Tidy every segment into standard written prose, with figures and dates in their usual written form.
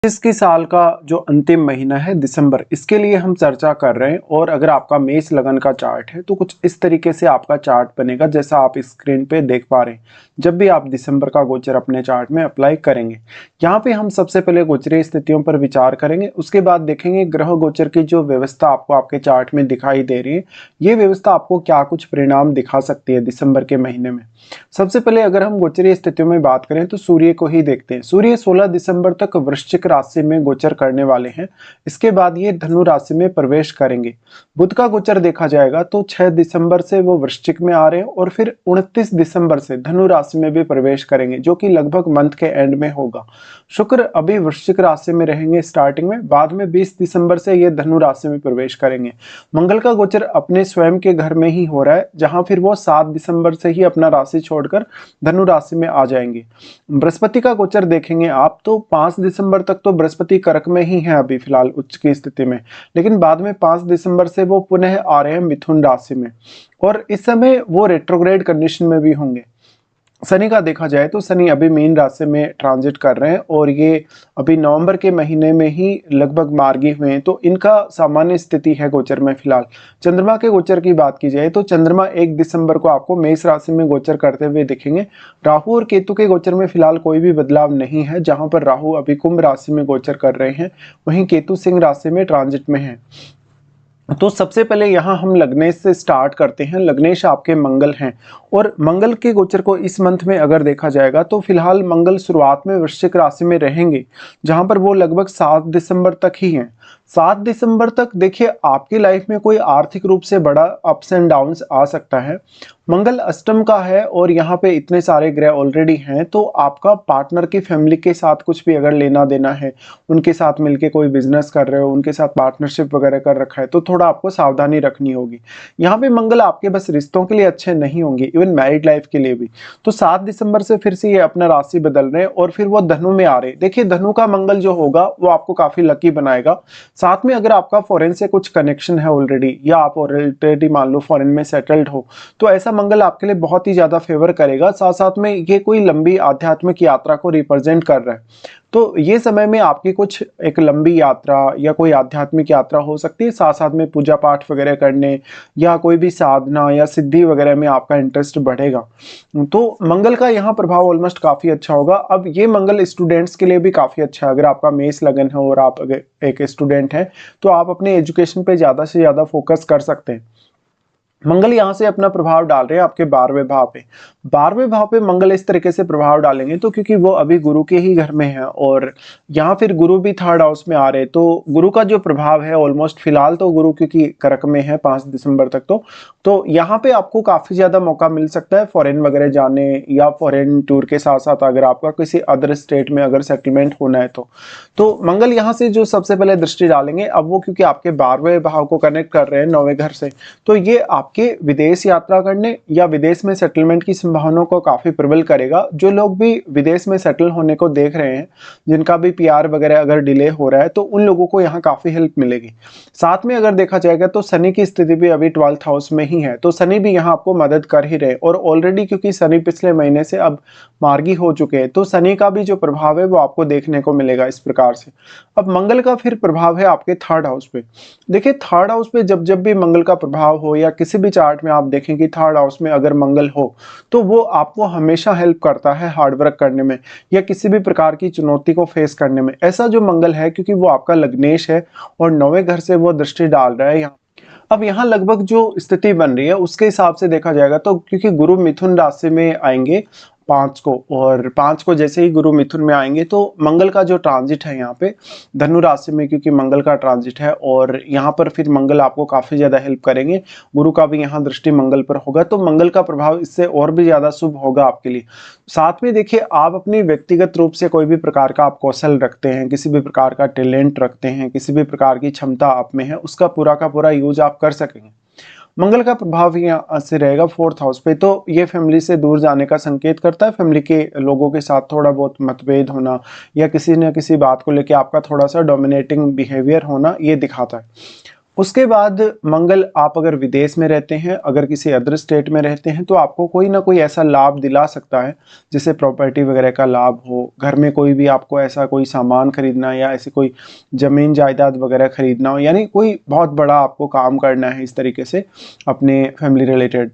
इसकी साल का जो अंतिम महीना है दिसंबर, इसके लिए हम चर्चा कर रहे हैं। और अगर आपका मेष लगन का चार्ट है तो कुछ इस तरीके से आपका चार्ट बनेगा जैसा आप स्क्रीन पे देख पा रहे हैं जब भी आप दिसंबर का गोचर अपने चार्ट में अप्लाई करेंगे। यहाँ पे हम सबसे पहले गोचरीय स्थितियों पर विचार करेंगे, उसके बाद देखेंगे ग्रह गोचर की जो व्यवस्था आपको आपके चार्ट में दिखाई दे रही है, ये व्यवस्था आपको क्या कुछ परिणाम दिखा सकती है दिसंबर के महीने में। सबसे पहले अगर हम गोचरीय स्थितियों में बात करें तो सूर्य को ही देखते हैं। सूर्य 16 दिसंबर तक वृश्चिक राशि में गोचर करने वाले हैं, इसके बाद ये धनु राशि में प्रवेश करेंगे। बुध का गोचर देखा जाएगा तो 6 दिसंबर से वो वृश्चिक में आ रहे हैं और फिर 29 दिसंबर से धनु राशि में भी प्रवेश करेंगे, जो कि लगभग मंथ के एंड में होगा। शुक्र अभी वृश्चिक राशि में रहेंगे स्टार्टिंग में, बाद में 20 दिसंबर से ये धनु राशि में प्रवेश करेंगे। मंगल का गोचर अपने स्वयं के घर में ही हो रहा है, जहां फिर वो 7 दिसंबर से ही अपना राशि छोड़कर धनु राशि में आ जाएंगे। बृहस्पति का गोचर देखेंगे आप तो 5 दिसंबर तक तो बृहस्पति कर्क में ही है अभी फिलहाल उच्च की स्थिति में, लेकिन बाद में 5 दिसंबर से वो पुनः आ रहे हैं मिथुन राशि में और इस समय वो रेट्रोग्रेड कंडीशन में भी होंगे। शनि का देखा जाए तो शनि अभी मीन राशि में ट्रांजिट कर रहे हैं और ये अभी नवंबर के महीने में ही लगभग मार्गी हुए हैं, तो इनका सामान्य स्थिति है गोचर में फिलहाल। चंद्रमा के गोचर की बात की जाए तो चंद्रमा 1 दिसंबर को आपको मेष राशि में गोचर करते हुए दिखेंगे। राहु और केतु के गोचर में फिलहाल कोई भी बदलाव नहीं है, जहां पर राहु अभी कुंभ राशि में गोचर कर रहे हैं, वहीं केतु सिंह राशि में ट्रांजिट में है। तो सबसे पहले यहाँ हम लग्नेश से स्टार्ट करते हैं। लग्नेश आपके मंगल हैं और मंगल के गोचर को इस मंथ में अगर देखा जाएगा तो फिलहाल मंगल शुरुआत में वृश्चिक राशि में रहेंगे, जहां पर वो लगभग 7 दिसंबर तक ही हैं। 7 दिसंबर तक देखिए आपकी लाइफ में कोई आर्थिक रूप से बड़ा अप्स एंड डाउन्स आ सकता है। मंगल अष्टम का है और यहाँ पे इतने सारे ग्रह ऑलरेडी हैं, तो आपका पार्टनर की फैमिली के साथ कुछ भी अगर लेना देना है, उनके साथ मिलके कोई बिजनेस कर रहे हो, उनके साथ पार्टनरशिप वगैरह कर रखा है, तो थोड़ा आपको सावधानी रखनी होगी। यहाँ पे मंगल आपके बस रिश्तों के लिए अच्छे नहीं होंगे, इवन मैरिड लाइफ के लिए भी। तो 7 दिसंबर से फिर से ये अपना राशि बदल रहे हैं और फिर वो धनु में आ रहे हैं। देखिए धनु का मंगल जो होगा वो आपको काफी लकी बनाएगा। साथ में अगर आपका फॉरेन से कुछ कनेक्शन है ऑलरेडी, या आप ऑलरेडी मान लो फॉरेन में सेटल्ड हो, तो ऐसा मंगल आपके लिए बहुत ही ज्यादा फेवर करेगा। साथ साथ में ये कोई लंबी आध्यात्मिक यात्रा को रिप्रेजेंट कर रहा है, तो ये समय में आपकी कुछ एक लंबी यात्रा या कोई आध्यात्मिक यात्रा हो सकती है। साथ साथ में पूजा पाठ वगैरह करने या कोई भी साधना या सिद्धि वगैरह में आपका इंटरेस्ट बढ़ेगा। तो मंगल का यहाँ प्रभाव ऑलमोस्ट काफी अच्छा होगा। अब ये मंगल स्टूडेंट्स के लिए भी काफी अच्छा है। अगर आपका मेष लगन है और आप अगर एक स्टूडेंट हैं तो आप अपने एजुकेशन पे ज्यादा से ज्यादा फोकस कर सकते हैं। मंगल यहाँ से अपना प्रभाव डाल रहे हैं आपके 12वें भाव पे। 12वें भाव पे मंगल इस तरीके से प्रभाव डालेंगे तो क्योंकि वो अभी गुरु के ही घर में है और यहाँ फिर गुरु भी 3rd हाउस में आ रहे हैं, तो गुरु का जो प्रभाव है ऑलमोस्ट फिलहाल तो गुरु क्योंकि कर्क में है 5 दिसंबर तक, तो यहाँ पे आपको काफी ज्यादा मौका मिल सकता है फॉरेन वगैरह जाने या फॉरेन टूर के साथ साथ अगर आपका किसी अदर स्टेट में अगर सेटलमेंट होना है तो मंगल यहाँ से जो सबसे पहले दृष्टि डालेंगे, अब वो क्योंकि आपके 12वें भाव को कनेक्ट कर रहे हैं 9वें घर से, तो ये आपके विदेश यात्रा करने या विदेश में सेटलमेंट की संभावनाओं को काफी प्रबल करेगा। जो लोग भी विदेश में सेटल होने को देख रहे हैं, जिनका भी पीआर वगैरह अगर डिले हो रहा है, तो उन लोगों को यहाँ काफी हेल्प मिलेगी। साथ में अगर देखा जाएगा तो शनि की स्थिति भी अभी 12th हाउस में ही है, तो शनि भी यहाँ आपको मदद कर ही रहे और ऑलरेडी क्योंकि शनि पिछले महीने से अब मार्गी हो चुके हैं, तो शनि का भी जो प्रभाव है वो आपको देखने को मिलेगा इस प्रकार से। अब मंगल का फिर प्रभाव है आपके 3rd हाउस पे। देखिए 3rd हाउस पे जब जब भी मंगल का प्रभाव हो या किसी भी चार्ट में आप देखें कि 3rd हाउस में अगर मंगल हो तो वो आपको हमेशा हेल्प करता है हार्डवर्क करने में या किसी भी प्रकार की चुनौती को फेस करने में। ऐसा जो मंगल है क्योंकि वो आपका लग्नेश है और 9वें घर से वो दृष्टि डाल रहा है यहाँ। अब यहाँ लगभग जो स्थिति बन रही है उसके हिसाब से देखा जाएगा तो क्योंकि गुरु मिथुन राशि में आएंगे 5 को, और 5 को जैसे ही गुरु मिथुन में आएंगे तो मंगल का जो ट्रांजिट है यहाँ पे धनु राशि में, क्योंकि मंगल का ट्रांजिट है और यहाँ पर फिर मंगल आपको काफी ज्यादा हेल्प करेंगे। गुरु का भी यहाँ दृष्टि मंगल पर होगा, तो मंगल का प्रभाव इससे और भी ज्यादा शुभ होगा आपके लिए। साथ में देखिए आप अपनी व्यक्तिगत रूप से कोई भी प्रकार का आप कौशल रखते हैं, किसी भी प्रकार का टैलेंट रखते हैं, किसी भी प्रकार की क्षमता आप में है, उसका पूरा का पूरा यूज आप कर सकेंगे। मंगल का प्रभाव यहाँ से रहेगा 4th हाउस पे, तो ये फैमिली से दूर जाने का संकेत करता है। फैमिली के लोगों के साथ थोड़ा बहुत मतभेद होना या किसी न किसी बात को लेकर आपका थोड़ा सा डोमिनेटिंग बिहेवियर होना, ये दिखाता है। उसके बाद मंगल, आप अगर विदेश में रहते हैं, अगर किसी अदर स्टेट में रहते हैं, तो आपको कोई ना कोई ऐसा लाभ दिला सकता है, जैसे प्रॉपर्टी वगैरह का लाभ हो, घर में कोई भी आपको ऐसा कोई सामान खरीदना या ऐसी कोई ज़मीन जायदाद वगैरह खरीदना हो, यानी कोई बहुत बड़ा आपको काम करना है इस तरीके से अपने फैमिली रिलेटेड।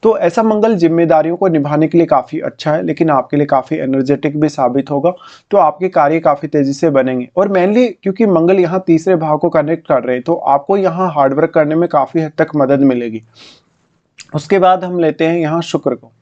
तो ऐसा मंगल जिम्मेदारियों को निभाने के लिए काफ़ी अच्छा है, लेकिन आपके लिए काफ़ी एनर्जेटिक भी साबित होगा। तो आपके कार्य काफ़ी तेज़ी से बनेंगे, और मेनली क्योंकि मंगल यहाँ तीसरे भाव को कनेक्ट कर रहे हैं, तो आपको यहाँ हार्डवर्क करने में काफ़ी हद तक मदद मिलेगी। उसके बाद हम लेते हैं यहाँ शुक्र को।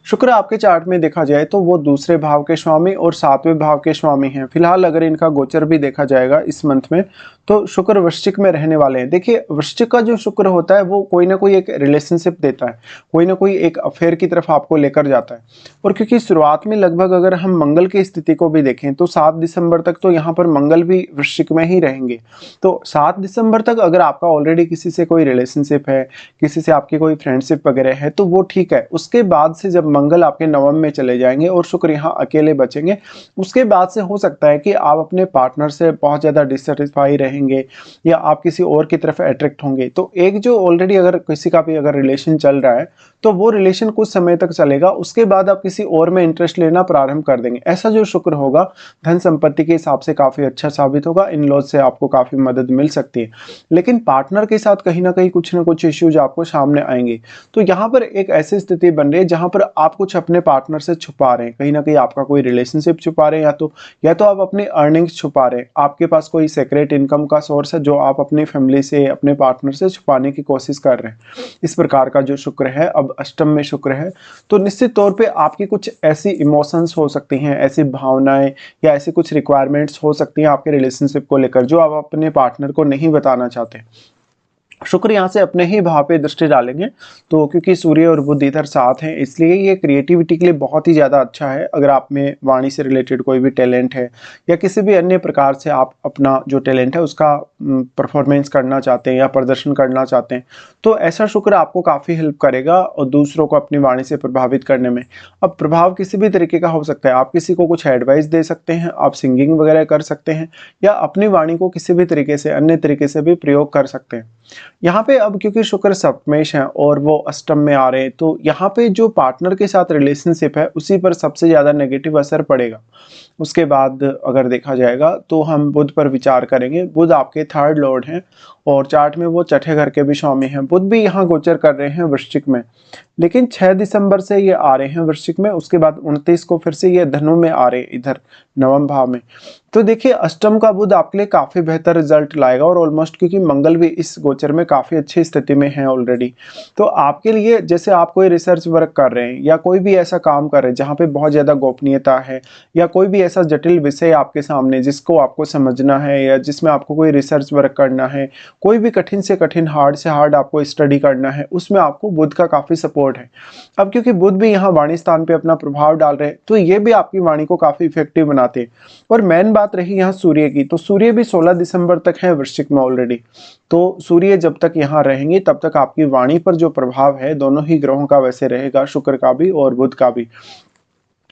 शुक्र आपके चार्ट में देखा जाए तो वो दूसरे भाव के स्वामी और सातवें भाव के स्वामी हैं। फिलहाल अगर इनका गोचर भी देखा जाएगा इस मंथ में, तो शुक्र वृश्चिक में रहने वाले हैं। देखिए, वृश्चिक का जो शुक्र होता है वो कोई ना कोई एक रिलेशनशिप देता है, कोई ना कोई एक अफेयर की तरफ आपको लेकर जाता है। और क्योंकि शुरुआत में लगभग अगर हम मंगल की स्थिति को भी देखें तो 7 दिसंबर तक तो यहाँ पर मंगल भी वृश्चिक में ही रहेंगे। तो 7 दिसंबर तक अगर आपका ऑलरेडी किसी से कोई रिलेशनशिप है, किसी से आपकी कोई फ्रेंडशिप वगैरह है, तो वो ठीक है। उसके बाद से जब मंगल आपके नवम में चले जाएंगे और शुक्र यहाँ अकेले बचेंगे, उसके बाद से हो सकता है कि आप अपने पार्टनर से बहुत ज़्यादा डिससेटिस्फाई रहेंगे या आप किसी और की तरफ अट्रैक्ट होंगे। तो एक जो ऑलरेडी अगर किसी का भी अगर रिलेशन चल रहा है, तो वो रिलेशन कुछ समय तक चलेगा, उसके बाद आप किसी और में इंटरेस्ट लेना प्रारंभ कर देंगे। ऐसा जो शुक्र होगा धन संपत्ति के हिसाब से काफ़ी अच्छा साबित होगा, इन लॉज से आपको काफ़ी मदद मिल सकती है। लेकिन पार्टनर के साथ कहीं ना कहीं कुछ ना कुछ इश्यूज आपको सामने आएंगे। तो यहाँ पर एक ऐसी स्थिति बन रही है जहाँ पर आप कुछ अपने पार्टनर से छुपा रहे हैं, कहीं ना कहीं आपका कोई रिलेशनशिप छुपा रहे हैं, या तो आप अपनी अर्निंग्स छुपा रहे हैं, आपके पास कोई सीक्रेट इनकम का सोर्स है जो आप अपनी फैमिली से, अपने पार्टनर से छुपाने की कोशिश कर रहे हैं। इस प्रकार का जो शुक्र है, अब अष्टम में शुक्र है, तो निश्चित तौर पे आपकी कुछ ऐसी इमोशंस हो सकती हैं, ऐसी भावनाएं या ऐसी कुछ रिक्वायरमेंट्स हो सकती हैं आपके रिलेशनशिप को लेकर जो आप अपने पार्टनर को नहीं बताना चाहते। शुक्र यहाँ से अपने ही भाव पे दृष्टि डालेंगे, तो क्योंकि सूर्य और बुध इधर साथ हैं, इसलिए ये क्रिएटिविटी के लिए बहुत ही ज़्यादा अच्छा है। अगर आप में वाणी से रिलेटेड कोई भी टैलेंट है या किसी भी अन्य प्रकार से आप अपना जो टैलेंट है उसका परफॉर्मेंस करना चाहते हैं या प्रदर्शन करना चाहते हैं, तो ऐसा शुक्र आपको काफ़ी हेल्प करेगा और दूसरों को अपनी वाणी से प्रभावित करने में। अब प्रभाव किसी भी तरीके का हो सकता है, आप किसी को कुछ एडवाइस दे सकते हैं, आप सिंगिंग वगैरह कर सकते हैं, या अपनी वाणी को किसी भी तरीके से अन्य तरीके से भी प्रयोग कर सकते हैं। यहाँ पे अब क्योंकि शुक्र सप्तमेश है और वो अष्टम में आ रहे हैं, तो यहाँ पे जो पार्टनर के साथ रिलेशनशिप है उसी पर सबसे ज़्यादा नेगेटिव असर पड़ेगा। उसके बाद अगर देखा जाएगा तो हम बुध पर विचार करेंगे। बुध आपके थर्ड लॉर्ड हैं और चार्ट में वो छठे घर के भी स्वामी हैं। बुध भी यहाँ गोचर कर रहे हैं वृश्चिक में, लेकिन 6 दिसंबर से ये आ रहे हैं वृश्चिक में, उसके बाद 29 को फिर से ये धनु में आ रहे हैं, इधर नवम भाव में। तो देखिए, अष्टम का बुध आपके लिए काफ़ी बेहतर रिजल्ट लाएगा, और ऑलमोस्ट क्योंकि मंगल भी इस गोचर में काफ़ी अच्छी स्थिति में है ऑलरेडी, तो आपके लिए जैसे आप कोई रिसर्च वर्क कर रहे हैं या कोई भी ऐसा काम कर रहे हैं जहाँ पे बहुत ज़्यादा गोपनीयता है, या कोई भी ऐसा जटिल विषय आपके सामने जिसको आपको समझना है या जिसमें आपको कोई रिसर्च वर्क करना है, कोई भी कठिन से कठिन, हार्ड से हार्ड आपको स्टडी करना है, उसमें आपको बुध का काफ़ी सपोर्ट है। अब क्योंकि बुध भी यहाँ वाणी स्थान पे अपना प्रभाव डाल रहे हैं, तो ये भी आपकी वाणी को काफ़ी इफेक्टिव बनाते हैं। और मेन बात रही यहाँ सूर्य की, तो सूर्य भी 16 दिसंबर तक है वृश्चिक में ऑलरेडी। तो सूर्य जब तक यहाँ रहेंगे तब तक आपकी वाणी पर जो प्रभाव है दोनों ही ग्रहों का वैसे रहेगा, शुक्र का भी और बुध का भी।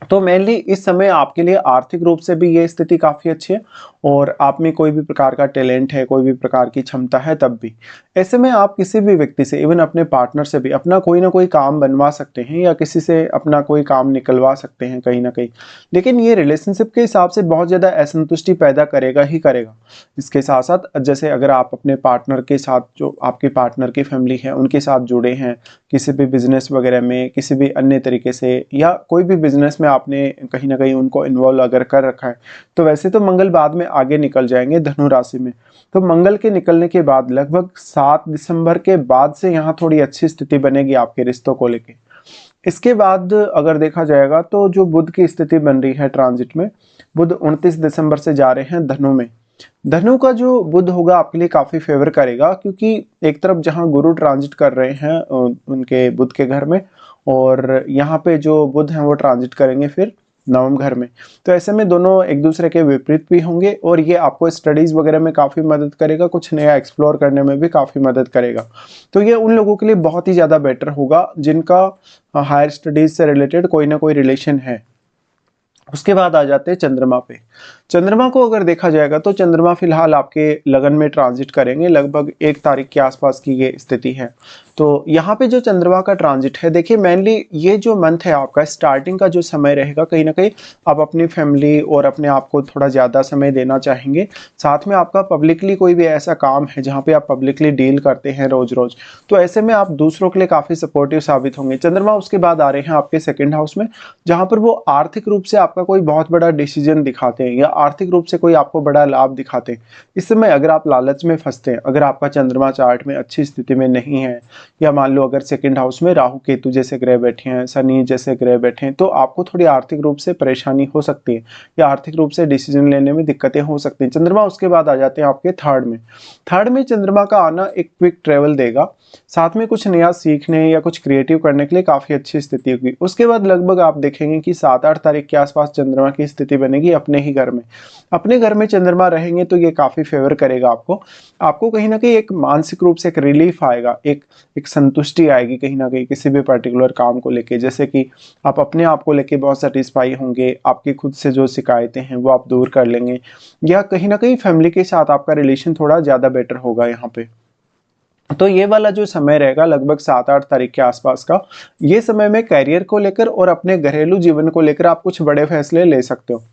तो मेनली इस समय आपके लिए आर्थिक रूप से भी ये स्थिति काफ़ी अच्छी है, और आप में कोई भी प्रकार का टैलेंट है, कोई भी प्रकार की क्षमता है, तब भी ऐसे में आप किसी भी व्यक्ति से, इवन अपने पार्टनर से भी अपना कोई ना कोई काम बनवा सकते हैं या किसी से अपना कोई काम निकलवा सकते हैं कहीं ना कहीं। लेकिन ये रिलेशनशिप के हिसाब से बहुत ज़्यादा असंतुष्टि पैदा करेगा ही करेगा। इसके साथ साथ जैसे अगर आप अपने पार्टनर के साथ, जो आपके पार्टनर की फैमिली है उनके साथ जुड़े हैं किसी भी बिजनेस वगैरह में, किसी भी अन्य तरीके से, या कोई भी बिजनेस में आपने कहीं ना कहीं उनको इन्वॉल्व अगर कर रखा है, तो वैसे तो मंगल बाद में आगे निकल जाएंगे धनु राशि में। तो मंगल के निकलने के बाद लगभग 7 दिसंबर के बाद से यहाँ थोड़ी अच्छी स्थिति बनेगी आपके रिश्तों को लेके। इसके बाद अगर देखा जाएगा तो जो बुध की स्थिति बन रही है ट्रांजिट में, बुध 29 दिसंबर से जा रहे हैं धनु में। धनु का जो बुध होगा आपके लिए काफी फेवर करेगा, क्योंकि एक तरफ जहां गुरु ट्रांजिट कर रहे हैं उनके बुध के घर में, और यहाँ पे जो बुध हैं वो ट्रांजिट करेंगे फिर नवम घर में। तो ऐसे में दोनों एक दूसरे के विपरीत भी होंगे, और ये आपको स्टडीज वगैरह में काफ़ी मदद करेगा, कुछ नया एक्सप्लोर करने में भी काफ़ी मदद करेगा। तो ये उन लोगों के लिए बहुत ही ज़्यादा बेटर होगा जिनका हायर स्टडीज से रिलेटेड कोई ना कोई रिलेशन है। उसके बाद आ जाते हैं चंद्रमा पे। चंद्रमा को अगर देखा जाएगा तो चंद्रमा फिलहाल आपके लगन में ट्रांजिट करेंगे, लगभग 1 तारीख के आसपास की ये स्थिति है। तो यहाँ पे जो चंद्रमा का ट्रांजिट है, देखिए मेनली ये जो मंथ है आपका स्टार्टिंग का जो समय रहेगा, कहीं ना कहीं आप अपनी फैमिली और अपने आप को थोड़ा ज़्यादा समय देना चाहेंगे। साथ में आपका पब्लिकली कोई भी ऐसा काम है जहाँ पे आप पब्लिकली डील करते हैं रोज रोज, तो ऐसे में आप दूसरों के लिए काफ़ी सपोर्टिव साबित होंगे। चंद्रमा उसके बाद आ रहे हैं आपके सेकेंड हाउस में, जहाँ पर वो आर्थिक रूप से आपका कोई बहुत बड़ा डिसीजन दिखाते हैं या आर्थिक रूप से कोई आपको बड़ा लाभ दिखाते हैं। इस समय अगर आप लालच में फंसते हैं, अगर आपका चंद्रमा चार्ट में अच्छी स्थिति में नहीं है, या मान लो अगर सेकंड हाउस में राहु केतु जैसे ग्रह बैठे हैं, शनि जैसे ग्रह बैठे हैं, तो आपको थोड़ी आर्थिक रूप से परेशानी हो सकती है या आर्थिक रूप से डिसीजन लेने में दिक्कतें हो सकती हैं। चंद्रमा उसके बाद आ जाते हैं आपके थर्ड में। थर्ड में चंद्रमा का आना एक क्विक ट्रेवल देगा, साथ में कुछ नया सीखने या कुछ क्रिएटिव करने के लिए काफी अच्छी स्थिति होगी। उसके बाद लगभग आप देखेंगे कि 7-8 तारीख के आसपास चंद्रमा की स्थिति बनेगी अपने ही घर में। अपने घर में चंद्रमा रहेंगे तो ये काफी फेवर करेगा आपको कहीं ना कहीं एक मानसिक रूप से एक रिलीफ आएगा, एक संतुष्टि आएगी कहीं ना कहीं किसी भी पर्टिकुलर काम को लेके, जैसे कि आप अपने आप को लेके बहुत सेटिस्फाई होंगे, आपकी खुद से जो शिकायतें हैं वो आप दूर कर लेंगे, या कहीं ना कहीं फैमिली के साथ आपका रिलेशन थोड़ा ज़्यादा बेटर होगा यहाँ पे। तो ये वाला जो समय रहेगा लगभग 7-8 तारीख के आसपास का, ये समय में करियर को लेकर और अपने घरेलू जीवन को लेकर आप कुछ बड़े फैसले ले सकते हो।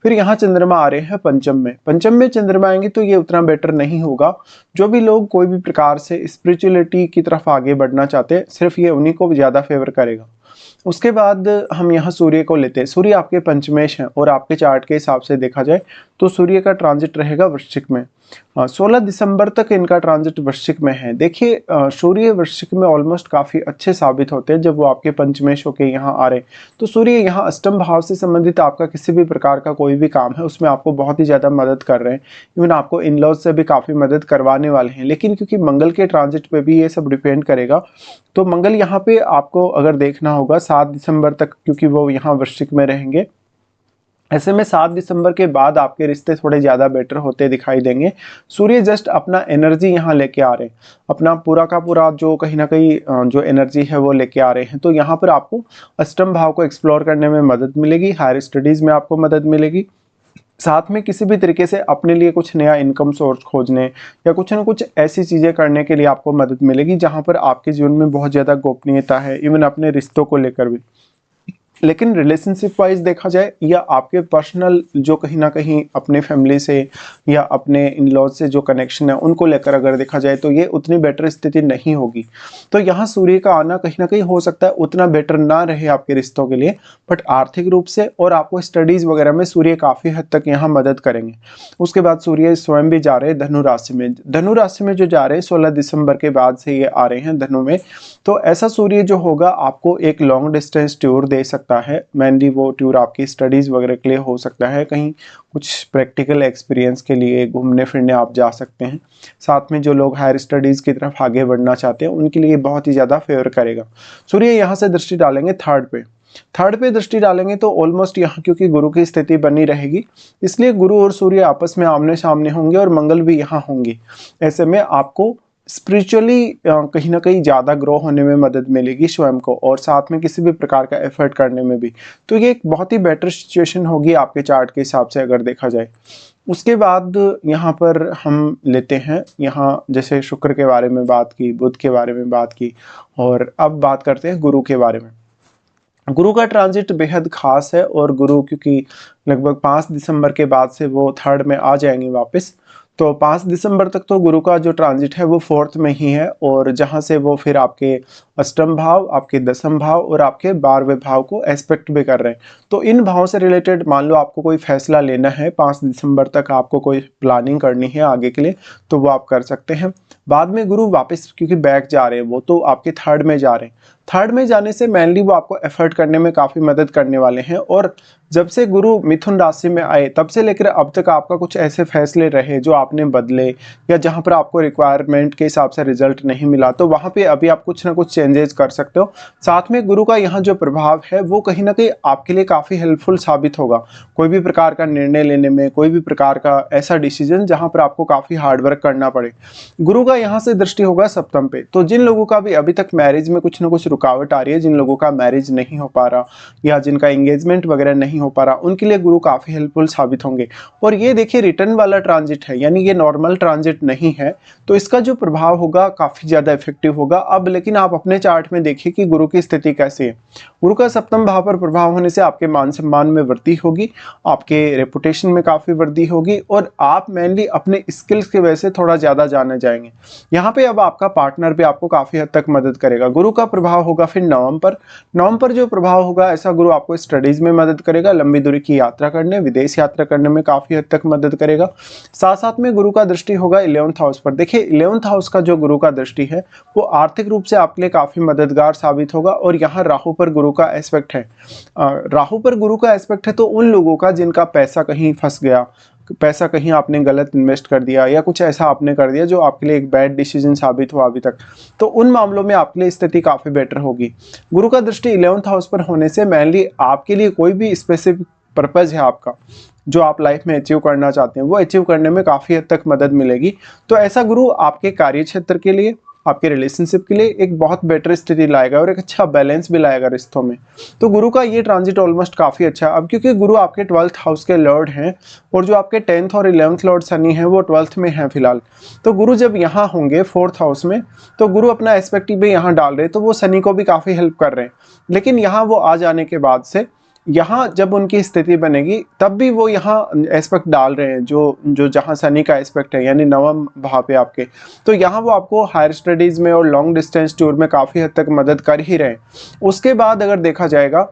फिर यहाँ चंद्रमा आ रहे हैं पंचम में। पंचम में चंद्रमा आएंगे तो ये उतना बेटर नहीं होगा। जो भी लोग कोई भी प्रकार से स्पिरिचुअलिटी की तरफ आगे बढ़ना चाहते हैं, सिर्फ ये उन्हीं को ज्यादा फेवर करेगा। उसके बाद हम यहाँ सूर्य को लेते हैं। सूर्य आपके पंचमेश हैं और आपके चार्ट के हिसाब से देखा जाए तो सूर्य का ट्रांजिट रहेगा वृश्चिक में। 16 दिसंबर तक इनका ट्रांजिट वृश्चिक में है। देखिए सूर्य वृश्चिक में ऑलमोस्ट काफी अच्छे साबित होते हैं जब वो आपके पंचमेश होके यहाँ आ रहे। तो सूर्य यहाँ अष्टम भाव से संबंधित आपका किसी भी प्रकार का कोई भी काम है उसमें आपको बहुत ही ज्यादा मदद कर रहे हैं। इवन आपको इन लॉज से भी काफी मदद करवाने वाले हैं। लेकिन क्योंकि मंगल के ट्रांजिट पे भी ये सब डिपेंड करेगा, तो मंगल यहाँ पे आपको अगर देखना होगा 7 दिसंबर तक, क्योंकि वो यहाँ वृश्चिक में रहेंगे। ऐसे में 7 दिसंबर के बाद आपके रिश्ते थोड़े ज़्यादा बेटर होते दिखाई देंगे। सूर्य जस्ट अपना एनर्जी यहाँ लेके आ रहे हैं, अपना पूरा का पूरा जो कहीं ना कहीं जो एनर्जी है वो लेके आ रहे हैं। तो यहाँ पर आपको अष्टम भाव को एक्सप्लोर करने में मदद मिलेगी, हायर स्टडीज़ में आपको मदद मिलेगी, साथ में किसी भी तरीके से अपने लिए कुछ नया इनकम सोर्स खोजने या कुछ ना कुछ ऐसी चीज़ें करने के लिए आपको मदद मिलेगी जहाँ पर आपके जीवन में बहुत ज़्यादा गोपनीयता है, इवन अपने रिश्तों को लेकर भी। लेकिन रिलेशनशिप वाइज देखा जाए या आपके पर्सनल जो कहीं ना कहीं अपने फैमिली से या अपने इन लॉज से जो कनेक्शन है उनको लेकर अगर देखा जाए तो ये उतनी बेटर स्थिति नहीं होगी। तो यहाँ सूर्य का आना कहीं ना कहीं हो सकता है उतना बेटर ना रहे आपके रिश्तों के लिए, बट आर्थिक रूप से और आपको स्टडीज वगैरह में सूर्य काफी हद तक यहाँ मदद करेंगे। उसके बाद सूर्य स्वयं भी जा रहे हैं धनु राशि में। धनु राशि में जो जा रहे हैं 16 दिसंबर के बाद से ये आ रहे हैं धनु में। तो ऐसा सूर्य जो होगा आपको एक लॉन्ग डिस्टेंस टूर दे सकता है। मेनली वो टूर आपकी स्टडीज वगैरह के लिए हो सकता है, कहीं कुछ प्रैक्टिकल एक्सपीरियंस के लिए घूमने फिरने आप जा सकते हैं। साथ में जो लोग हायर स्टडीज की तरफ आगे बढ़ना चाहते हैं उनके लिए बहुत ही ज्यादा फेवर करेगा। सूर्य यहाँ से दृष्टि डालेंगे थर्ड पे दृष्टि डालेंगे तो ऑलमोस्ट यहाँ क्योंकि गुरु की स्थिति बनी रहेगी, इसलिए गुरु और सूर्य आपस में आमने सामने होंगे और मंगल भी यहाँ होंगे। ऐसे में आपको स्पिरिचुअली कहीं ना कहीं ज़्यादा ग्रो होने में मदद मिलेगी स्वयं को, और साथ में किसी भी प्रकार का एफर्ट करने में भी। तो ये एक बहुत ही बेटर सिचुएशन होगी आपके चार्ट के हिसाब से अगर देखा जाए। उसके बाद यहाँ पर हम लेते हैं, यहाँ जैसे शुक्र के बारे में बात की, बुध के बारे में बात की, और अब बात करते हैं गुरु के बारे में। गुरु का ट्रांजिट बेहद खास है और गुरु क्योंकि लगभग 5 दिसंबर के बाद से वो थर्ड में आ जाएंगे वापस। तो 5 दिसंबर तक तो गुरु का जो ट्रांजिट है वो फोर्थ में ही है, और जहां से वो फिर आपके अष्टम भाव, आपके दसम भाव और आपके 12वें भाव को एस्पेक्ट भी कर रहे हैं। तो इन भावों से रिलेटेड मान लो आपको कोई फैसला लेना है 5 दिसंबर तक, आपको कोई प्लानिंग करनी है आगे के लिए, तो वो आप कर सकते हैं। बाद में गुरु वापस क्योंकि बैक जा रहे हैं, वो तो आपके थर्ड में जा रहे हैं। थर्ड में जाने से मेनली वो आपको एफर्ट करने में काफी मदद करने वाले हैं। और जब से गुरु मिथुन राशि में आए तब से लेकर अब तक आपका कुछ ऐसे फैसले रहे जो आपने बदले, या जहां पर आपको रिक्वायरमेंट के हिसाब से रिजल्ट नहीं मिला, तो वहां पे अभी आप कुछ ना कुछ चेंजेस एंगेज कर सकते हो। साथ में गुरु का यहाँ जो प्रभाव है वो कहीं ना कहीं आपके लिए काफ़ी हेल्पफुल साबित होगा, कोई भी प्रकार का निर्णय लेने में, कोई भी प्रकार का ऐसा डिसीजन जहाँ पर आपको काफ़ी हार्डवर्क करना पड़े। गुरु का यहाँ से दृष्टि होगा सप्तम पे, तो जिन लोगों का भी अभी तक मैरिज में कुछ ना कुछ रुकावट आ रही है, जिन लोगों का मैरिज नहीं हो पा रहा या जिनका एंगेजमेंट वगैरह नहीं हो पा रहा, उनके लिए गुरु काफ़ी हेल्पफुल साबित होंगे। और ये देखिए रिटर्न वाला ट्रांजिट है, यानी ये नॉर्मल ट्रांजिट नहीं है, तो इसका जो प्रभाव होगा काफ़ी ज़्यादा इफेक्टिव होगा। अब लेकिन आप अपने चार्ट में देखिए कि गुरु की स्थिति कैसी है। गुरु का सप्तम भाव पर प्रभाव होने से आपके मान सम्मान में वृद्धि होगी, आपके रेपुटेशन में काफ़ी वृद्धि होगी और आप मेनली अपने स्किल्स की वजह से थोड़ा ज़्यादा जाने जाएंगे। यहाँ पे अब आपका पार्टनर भी आपको काफ़ी हद तक मदद करेगा। गुरु का प्रभाव होगा फिर नवम पर। नवम पर जो प्रभाव होगा, ऐसा गुरु आपको स्टडीज़ में मदद करेगा, लंबी दूरी की यात्रा करने, विदेश यात्रा करने में काफ़ी हद तक मदद करेगा। साथ साथ में गुरु का दृष्टि होगा 11th हाउस पर। देखिए 11th हाउस का जो गुरु का दृष्टि है वो आर्थिक रूप से आपके लिए काफ़ी मददगार साबित होगा। और यहाँ राहु पर गुरु का एस्पेक्ट है। राहु पर गुरु का एस्पेक्ट है तो उन लोगों का जिनका पैसा कहीं फंस गया, पैसा कहीं आपने गलत इन्वेस्ट कर दिया या कुछ ऐसा आपने कर दिया जो आपके लिए एक बैड डिसीजन साबित हुआ अभी तक, तो उन मामलों में आपके लिए स्थिति काफ़ी बेटर होगी। गुरु का दृष्टि 11th हाउस पर होने से मेनली आपके लिए कोई भी स्पेसिफिक पर्पज़ है आपका जो आप लाइफ में अचीव करना चाहते हैं, वो अचीव करने में काफ़ी हद तक मदद मिलेगी। तो ऐसा गुरु आपके कार्य क्षेत्र के लिए, आपके रिलेशनशिप के लिए एक बहुत बेटर स्थिति लाएगा और एक अच्छा बैलेंस भी लाएगा रिश्तों में। तो गुरु का ये ट्रांजिट ऑलमोस्ट काफ़ी अच्छा है। अब क्योंकि गुरु आपके 12th हाउस के लॉर्ड हैं और जो आपके 10th और 11th लॉर्ड शनि हैं वो 12th में हैं फिलहाल, तो गुरु जब यहाँ होंगे 4th हाउस में, तो गुरु अपना एस्पेक्ट भी यहाँ डाल रहे हैं, तो वो शनि को भी काफ़ी हेल्प कर रहे हैं। लेकिन यहाँ वो आ जाने के बाद से यहाँ जब उनकी स्थिति बनेगी तब भी वो यहाँ एस्पेक्ट डाल रहे हैं, जो जहाँ शनि का एस्पेक्ट है यानी नवम भाव पे आपके, तो यहाँ वो आपको हायर स्टडीज में और लॉन्ग डिस्टेंस टूर में काफ़ी हद तक मदद कर ही रहे हैं। उसके बाद अगर देखा जाएगा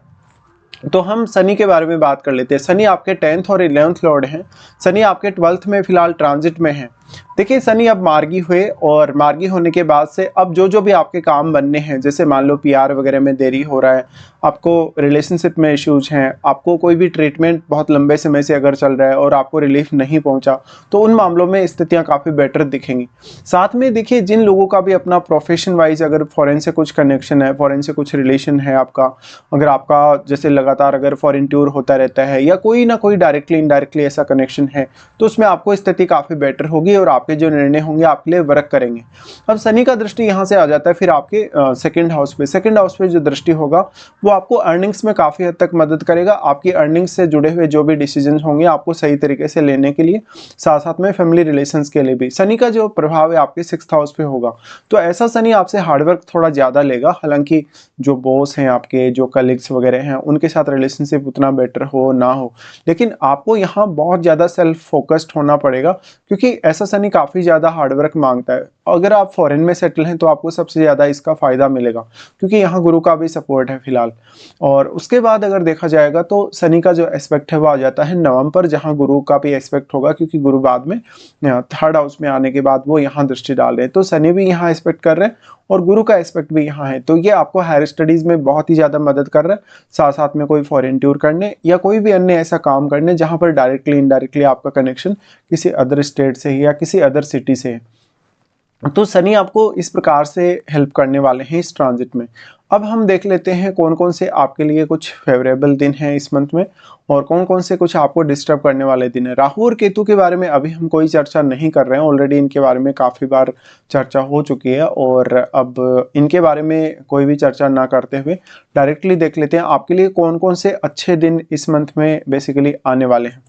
तो हम शनि के बारे में बात कर लेते हैं। शनि आपके 10th और 11th लॉर्ड हैं। शनि आपके 12th में फिलहाल ट्रांजिट में है। देखिए शनि अब मार्गी हुए और मार्गी होने के बाद से अब जो भी आपके काम बनने हैं, जैसे मान लो पीआर वगैरह में देरी हो रहा है, आपको रिलेशनशिप में इश्यूज हैं, आपको कोई भी ट्रीटमेंट बहुत लंबे समय से अगर चल रहा है और आपको रिलीफ नहीं पहुंचा, तो उन मामलों में स्थितियां काफ़ी बेटर दिखेंगी। साथ में देखिए जिन लोगों का भी अपना प्रोफेशन वाइज अगर फॉरेन से कुछ कनेक्शन है, फॉरेन से कुछ रिलेशन है आपका, अगर आपका जैसे लगातार अगर फॉरेन टूर होता रहता है या कोई ना कोई डायरेक्टली इनडायरेक्टली ऐसा कनेक्शन है, तो उसमें आपको स्थिति काफ़ी बेटर होगी और आपके जो निर्णय होंगे आपके लिए वर्क करेंगे। अब शनि का दृष्टि यहाँ से आ जाता है फिर आपके सेकंड हाउस पे। सेकंड हाउस पे जो दृष्टि होगा वो आपको अर्निंग्स में काफ़ी हद तक मदद करेगा। आपकी अर्निंग्स से जुड़े हुए जो भी डिसीजन होंगे आपको सही तरीके से लेने के लिए, साथ साथ में फैमिली रिलेशंस के लिए भी शनि का जो प्रभाव है आपके 6th हाउस पे होगा। तो ऐसा शनि आपसे हार्डवर्क थोड़ा ज़्यादा लेगा। हालांकि जो बॉस हैं आपके, जो कलीग्स वगैरह हैं, उनके साथ रिलेशनशिप उतना बेटर हो ना हो, लेकिन आपको यहाँ बहुत ज़्यादा सेल्फ फोकस्ड होना पड़ेगा क्योंकि ऐसा शनि काफ़ी ज़्यादा हार्डवर्क मांगता है। अगर आप फॉरेन में सेटल हैं तो आपको सबसे ज़्यादा इसका फ़ायदा मिलेगा क्योंकि यहाँ गुरु का भी सपोर्ट है फिलहाल। और उसके बाद अगर देखा जाएगा तो शनि का जो एस्पेक्ट है वो आ जाता है नवम पर, जहाँ गुरु का भी एस्पेक्ट होगा क्योंकि गुरु बाद में 3rd हाउस में आने के बाद वो यहाँ दृष्टि डाल रहे हैं। तो शनि भी यहाँ एस्पेक्ट कर रहे हैं और गुरु का एस्पेक्ट भी यहाँ है, तो ये आपको हायर स्टडीज़ में बहुत ही ज़्यादा मदद कर रहा है। साथ साथ में कोई फॉरेन टूर करने या कोई भी अन्य ऐसा काम करने जहाँ पर डायरेक्टली इनडायरेक्टली आपका कनेक्शन किसी अदर स्टेट से है या किसी अदर सिटी से है। तो शनि आपको इस प्रकार से हेल्प करने वाले हैं इस ट्रांजिट में। अब हम देख लेते हैं कौन कौन से आपके लिए कुछ फेवरेबल दिन हैं इस मंथ में और कौन कौन से कुछ आपको डिस्टर्ब करने वाले दिन हैं। राहु और केतु के बारे में अभी हम कोई चर्चा नहीं कर रहे हैं, ऑलरेडी इनके बारे में काफ़ी बार चर्चा हो चुकी है और अब इनके बारे में कोई भी चर्चा ना करते हुए डायरेक्टली देख लेते हैं आपके लिए कौन कौन से अच्छे दिन इस मंथ में बेसिकली आने वाले हैं।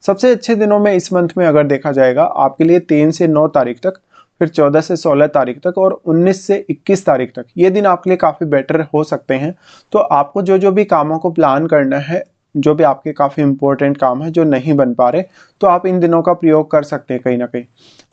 सबसे अच्छे दिनों में इस मंथ में अगर देखा जाएगा आपके लिए 3 से 9 तारीख तक, फिर 14 से 16 तारीख तक और 19 से 21 तारीख तक ये दिन आपके लिए काफ़ी बेटर हो सकते हैं। तो आपको जो भी कामों को प्लान करना है, जो भी आपके काफ़ी इंपॉर्टेंट काम है जो नहीं बन पा रहे, तो आप इन दिनों का प्रयोग कर सकते हैं कहीं ना कहीं।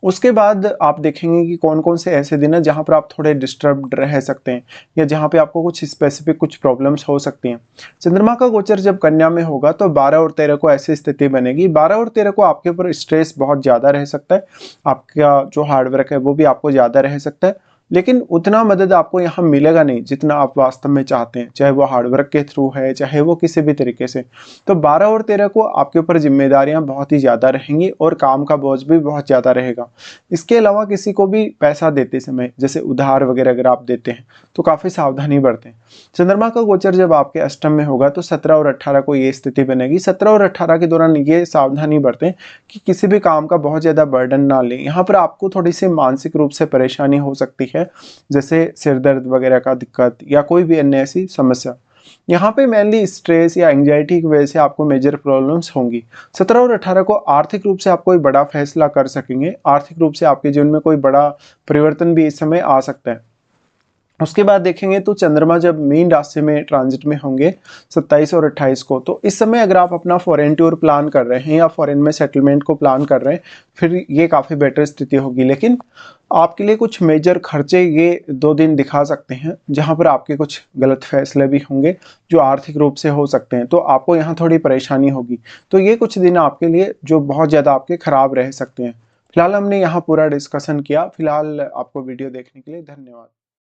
उसके बाद आप देखेंगे कि कौन कौन से ऐसे दिन हैं जहाँ पर आप थोड़े डिस्टर्ब्ड रह सकते हैं या जहाँ पे आपको कुछ स्पेसिफिक कुछ प्रॉब्लम्स हो सकती हैं। चंद्रमा का गोचर जब कन्या में होगा तो 12 और 13 को ऐसी स्थिति बनेगी। 12 और 13 को आपके ऊपर स्ट्रेस बहुत ज़्यादा रह सकता है, आपका जो हार्डवर्क है वो भी आपको ज़्यादा रह सकता है। लेकिन उतना मदद आपको यहाँ मिलेगा नहीं जितना आप वास्तव में चाहते हैं, चाहे वो हार्डवर्क के थ्रू है, चाहे वो किसी भी तरीके से। तो 12 और 13 को आपके ऊपर जिम्मेदारियां बहुत ही ज़्यादा रहेंगी और काम का बोझ भी बहुत ज़्यादा रहेगा। इसके अलावा किसी को भी पैसा देते समय, जैसे उधार वगैरह अगर आप देते हैं, तो काफ़ी सावधानी बरतें। चंद्रमा का गोचर जब आपके अष्टम में होगा तो 17 और 18 को ये स्थिति बनेगी। 17 और 18 के दौरान ये सावधानी बरतें कि किसी भी काम का बहुत ज़्यादा बर्डन ना लें। यहाँ पर आपको थोड़ी सी मानसिक रूप से परेशानी हो सकती है, जैसे सिर दर्द वगैरह का दिक्कत या कोई भी अन्य ऐसी समस्या। यहाँ पे मेनली स्ट्रेस या एंग्जाइटी की वजह से आपको मेजर प्रॉब्लम्स होंगी। 17 और 18 को आर्थिक रूप से आप कोई बड़ा फैसला कर सकेंगे। आर्थिक रूप से आपके जीवन में कोई बड़ा परिवर्तन भी इस समय आ सकता है। उसके बाद देखेंगे तो चंद्रमा जब मीन राशि में ट्रांजिट में होंगे 27 और 28 को, तो इस समय अगर आप अपना फॉरेन टूर प्लान कर रहे हैं या फॉरेन में सेटलमेंट को प्लान कर रहे हैं, फिर ये काफ़ी बेटर स्थिति होगी। लेकिन आपके लिए कुछ मेजर खर्चे ये 2 दिन दिखा सकते हैं, जहां पर आपके कुछ गलत फैसले भी होंगे जो आर्थिक रूप से हो सकते हैं, तो आपको यहाँ थोड़ी परेशानी होगी। तो ये कुछ दिन आपके लिए जो बहुत ज़्यादा आपके खराब रह सकते हैं। फिलहाल हमने यहाँ पूरा डिस्कशन किया। फिलहाल आपको वीडियो देखने के लिए धन्यवाद।